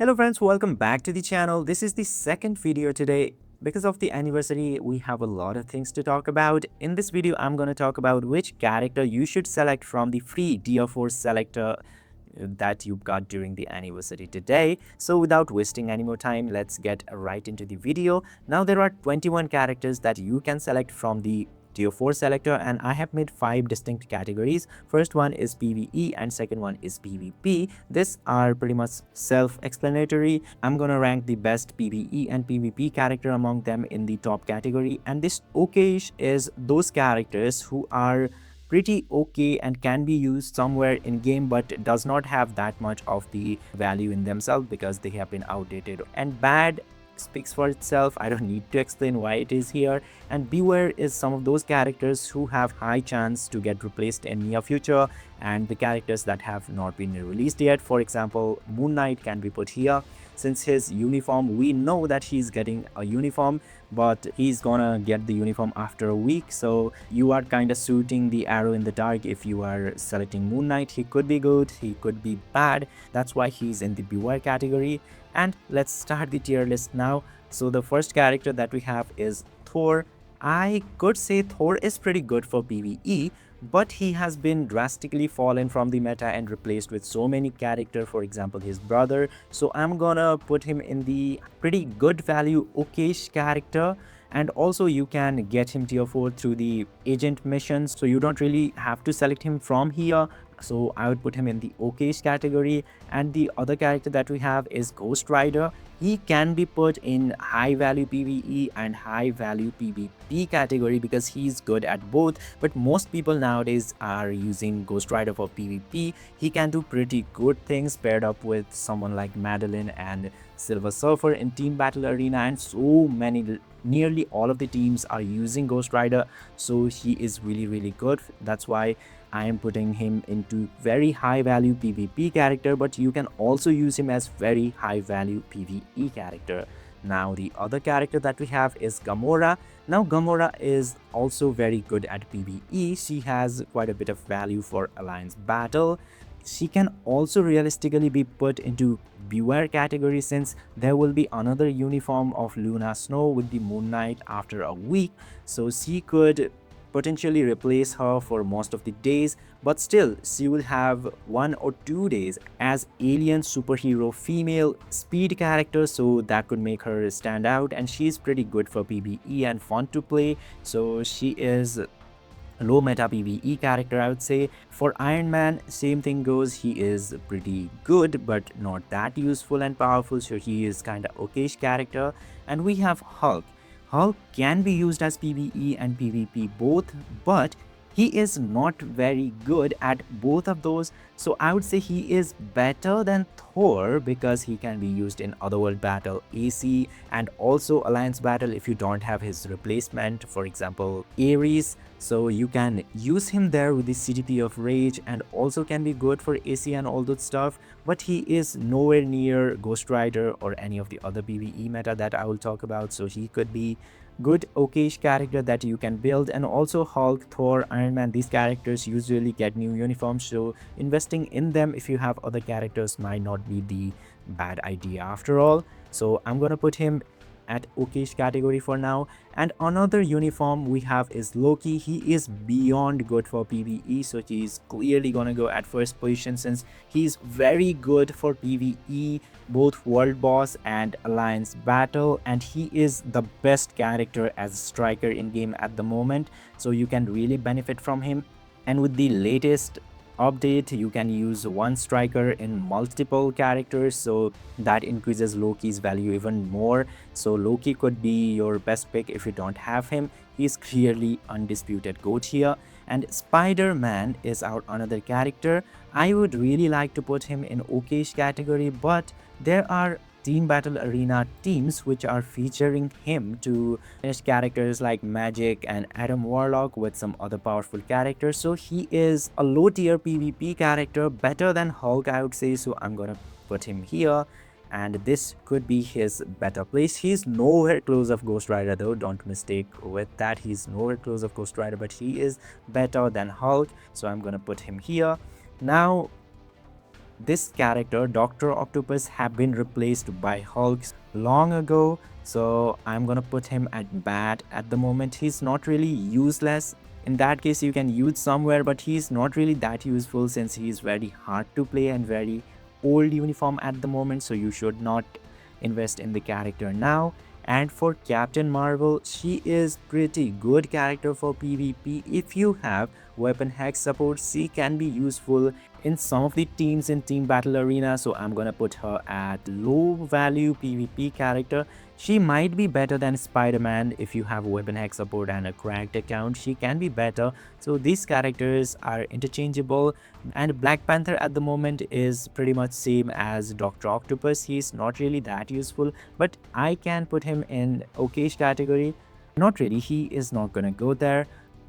Hello friends, welcome back to the channel. This is the second video today. Because of the anniversary, we have a lot of things to talk about. In this video, I'm going to talk about which character you should select from the free Tier-4 Selector that you got during the anniversary today. So without wasting any more time, let's get right into the video. Now there are 21 characters that you can select from the Tier 4 selector, and I have made 5 distinct categories. First one is PvE and second one is PvP. These are pretty much self-explanatory. I'm gonna rank the best PvE and PvP character among them in the top category, and this okayish is those characters who are pretty okay and can be used somewhere in game but does not have that much of the value in themselves because they have been outdated. And bad speaks for itself. I don't need to explain why it is here. And beware is some of those characters who have high chance to get replaced in near future, and the characters that have not been released yet. For example, Moon Knight can be put here. Since his uniform, we know that he's getting a uniform, but he's gonna get the uniform after a week, so you are kind of shooting the arrow in the dark if you are selecting Moon Knight. He could be good, he could be bad. That's why he's in the beware category. And let's start the tier list now. So the first character that we have is Thor. I could say Thor is pretty good for PvE, but he has been drastically fallen from the meta and replaced with so many characters, for example his brother. So I'm gonna put him in the pretty good value okayish character. And also you can get him tier 4 through the agent missions, so you don't really have to select him from here. So I would put him in the okayish category. And the other character that we have is Ghost Rider. He can be put in high value PvE and high value PvP category because he's good at both, but most people nowadays are using Ghost Rider for PvP. He can do pretty good things paired up with someone like Madeline and Silver Surfer in Team Battle Arena, and so many, nearly all of the teams are using Ghost Rider, so he is really good. That's why I am putting him into very high value PvP character, but you can also use him as very high value PvE character. Now the other character that we have is Gamora. Now Gamora is also very good at PvE. She has quite a bit of value for alliance battle. She can also realistically be put into beware category since there will be another uniform of Luna Snow with the Moon Knight after a week, so she could potentially replace her for most of the days, but still she will have 1 or 2 days as alien superhero female speed character, so that could make her stand out. And she's pretty good for PvE and fun to play, so she is low meta PvE character, I would say. For Iron Man, same thing goes. He is pretty good but not that useful and powerful, so he is kind of okayish character. And we have Hulk. Hulk can be used as PvE and PvP both, but he is not very good at both of those. So I would say he is better than Thor because he can be used in Otherworld battle, AC, and also Alliance battle if you don't have his replacement, for example Ares. So you can use him there with the CDP of Rage, and also can be good for AC and all that stuff, but he is nowhere near Ghost Rider or any of the other PvE meta that I will talk about. So he could be good okayish character that you can build. And also Hulk, Thor, Iron Man, these characters usually get new uniforms, so investing in them if you have other characters might not be the bad idea after all. So I'm gonna put him at okayish category for now. And another uniform we have is Loki. He is beyond good for PvE, so he's clearly gonna go at first position since he's very good for PvE, both world boss and alliance battle, and he is the best character as a striker in game at the moment, so you can really benefit from him. And with the latest update, you can use one striker in multiple characters, so that increases Loki's value even more. So Loki could be your best pick if you don't have him. He's clearly undisputed GOAT here. And Spider-Man is our another character. I would really like to put him in okayish category, but there are Team Battle Arena teams which are featuring him to finish characters like Magic and Adam Warlock with some other powerful characters. So he is a low tier PvP character, better than Hulk I would say, so I'm gonna put him here. And this could be his better place. He's nowhere close of Ghost Rider though, don't mistake with that. He's nowhere close of Ghost Rider, but he is better than Hulk, so I'm gonna put him here. Now this character, Dr. Octopus, have been replaced by Hulk long ago. So I'm gonna put him at bat at the moment. He's not really useless. In that case, you can use somewhere, but he's not really that useful since he's very hard to play and very old uniform at the moment. So you should not invest in the character now. And for Captain Marvel, she is pretty good character for PvP. If you have weapon hack support, she can be useful in some of the teams in Team Battle Arena. So I'm gonna put her at low value PvP character. She might be better than Spider-Man if you have weapon hack support and a cracked account. She can be better. So these characters are interchangeable. And Black Panther at the moment is pretty much same as Dr. Octopus. He's not really that useful, but I can put him in okayish category. Not really, he is not gonna go there.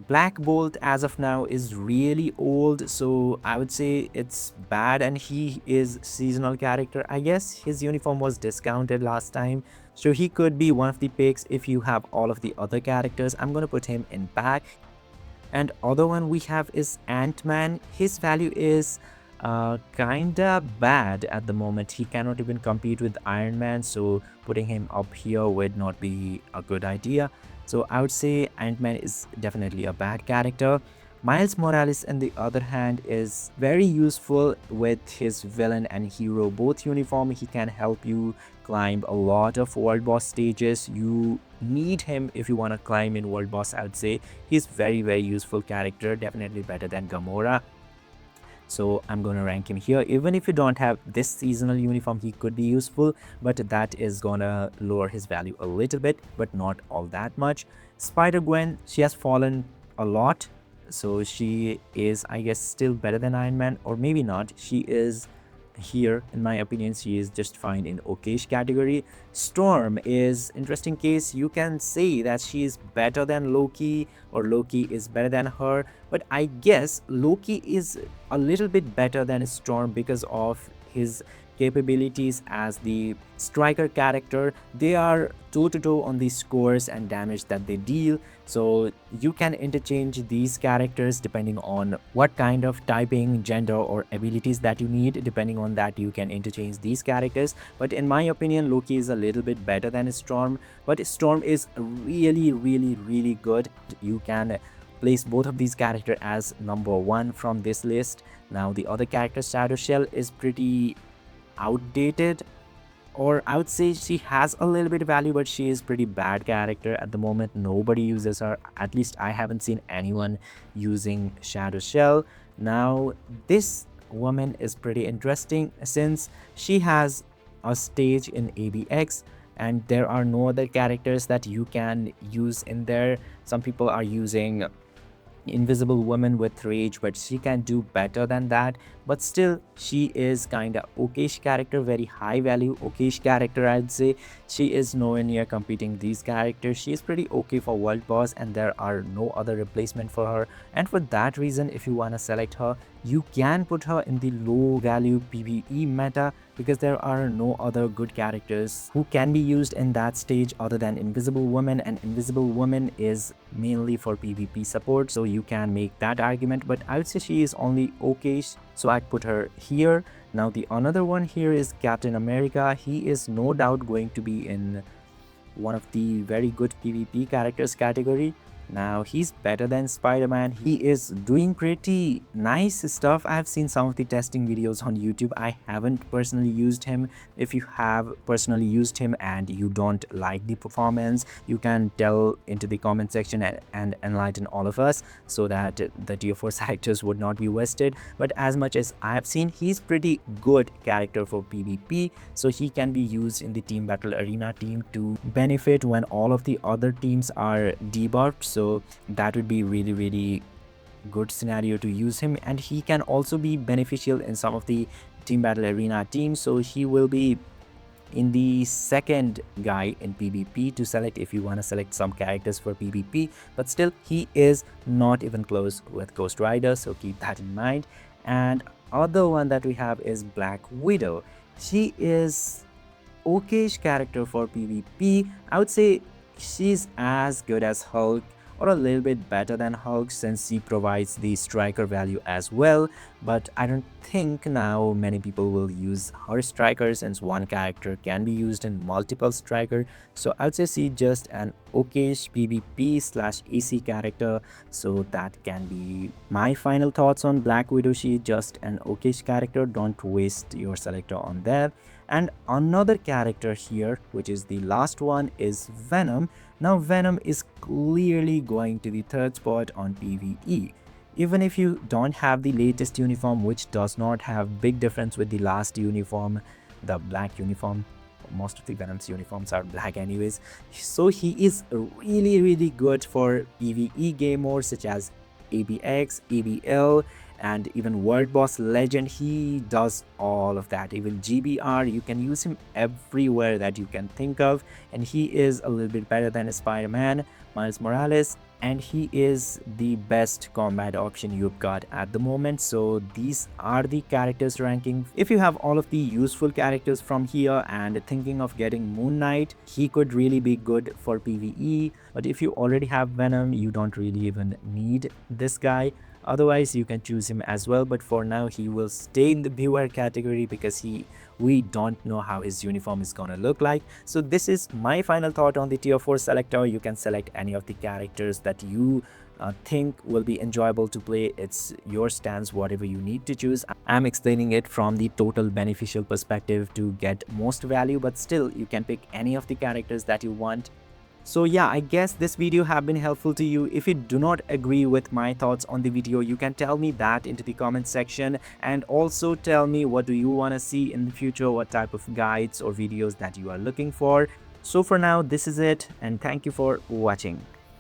Black Bolt as of now is really old, so I would say it's bad, and he is seasonal character. I guess his uniform was discounted last time, so he could be one of the picks if you have all of the other characters. I'm gonna put him in back. And other one we have is Ant-Man. His value is kinda bad at the moment. He cannot even compete with Iron Man, so putting him up here would not be a good idea. So I would say Ant-Man is definitely a bad character. Miles Morales, on the other hand, is very useful with his villain and hero both uniform. He can help you climb a lot of world boss stages. You need him if you want to climb in world boss. I would say he's very useful character, definitely better than Gamora. So I'm gonna rank him here. Even if you don't have this seasonal uniform, he could be useful, but that is gonna lower his value a little bit, but not all that much. Spider-Gwen, she has fallen a lot, so she is, I guess, still better than Iron Man, or maybe not. She is here, in my opinion, she is just fine in okayish category. Storm is interesting case. You can say that she is better than Loki, or Loki is better than her, but I guess Loki is a little bit better than Storm because of his capabilities as the striker character. They are toe-to-toe on the scores and damage that they deal, so you can interchange these characters depending on what kind of typing, gender, or abilities that you need. Depending on that, you can interchange these characters. But in my opinion, Loki is a little bit better than Storm, but Storm is really good. You can place both of these characters as number one from this list. Now the other character, Shadow Shell, is pretty outdated, or I would say she has a little bit of value, but she is pretty bad character at the moment. Nobody uses her, at least I haven't seen anyone using Shadow Shell. Now this woman is pretty interesting since she has a stage in ABX and there are no other characters that you can use in there. Some people are using Invisible Woman with Rage, but she can do better than that. But still, she is kinda okayish character, very high value okayish character, I'd say. She is nowhere near competing these characters. She is pretty okay for world boss, and there are no other replacement for her. And for that reason, if you wanna select her, you can put her in the low value PvE meta, because there are no other good characters who can be used in that stage other than Invisible Woman, and Invisible Woman is mainly for PvP support, so you can make that argument. But I would say she is only okay, so I'd put her here. Now the another one here is Captain America. He is no doubt going to be in one of the very good PvP characters category. Now he's better than Spider-Man. He is doing pretty nice stuff. I've seen some of the testing videos on YouTube. I haven't personally used him. If you have personally used him and you don't like the performance, you can tell into the comment section and enlighten all of us, so that the tier 4 selectors would not be wasted. But as much as I have seen, he's pretty good character for PvP, so he can be used in the Team Battle Arena team to benefit when all of the other teams are debuffed. So that would be really good scenario to use him. And he can also be beneficial in some of the Team Battle Arena teams, so he will be in the second guy in PvP to select if you want to select some characters for PvP. But still, he is not even close with Ghost Rider, so keep that in mind. And other one that we have is Black Widow. She is okayish character for PvP. I would say she's as good as Hulk, or a little bit better than Hulk since he provides the striker value as well. But I don't think now many people will use her striker since one character can be used in multiple striker. So I'd say she's just an okayish PvP slash AC character. So that can be my final thoughts on Black Widow. She's just an okayish character. Don't waste your selector on that. And another character here, which is the last one, is Venom. Now Venom is clearly going to the third spot on PvE. Even if you don't have the latest uniform, which does not have big difference with the last uniform, the black uniform. Most of the Venom's uniforms are black anyways. So he is really good for PvE game modes such as ABX, ABL, and even World Boss Legend. He does all of that. Even GBR, you can use him everywhere that you can think of, and he is a little bit better than Spider-Man, Miles Morales, and he is the best combat option you've got at the moment. So these are the characters ranking. If you have all of the useful characters from here and thinking of getting Moon Knight, he could really be good for PvE. But if you already have Venom, you don't really even need this guy. Otherwise you can choose him as well, but for now he will stay in the beware category because we don't know how his uniform is gonna look like. So this is my final thought on the tier 4 selector. You can select any of the characters that you think will be enjoyable to play. It's your stance, whatever you need to choose. I'm explaining it from the total beneficial perspective to get most value, but still you can pick any of the characters that you want. So yeah, I guess this video have been helpful to you. If you do not agree with my thoughts on the video, you can tell me that into the comment section, and also tell me what do you want to see in the future, what type of guides or videos that you are looking for. So for now, this is it, and thank you for watching.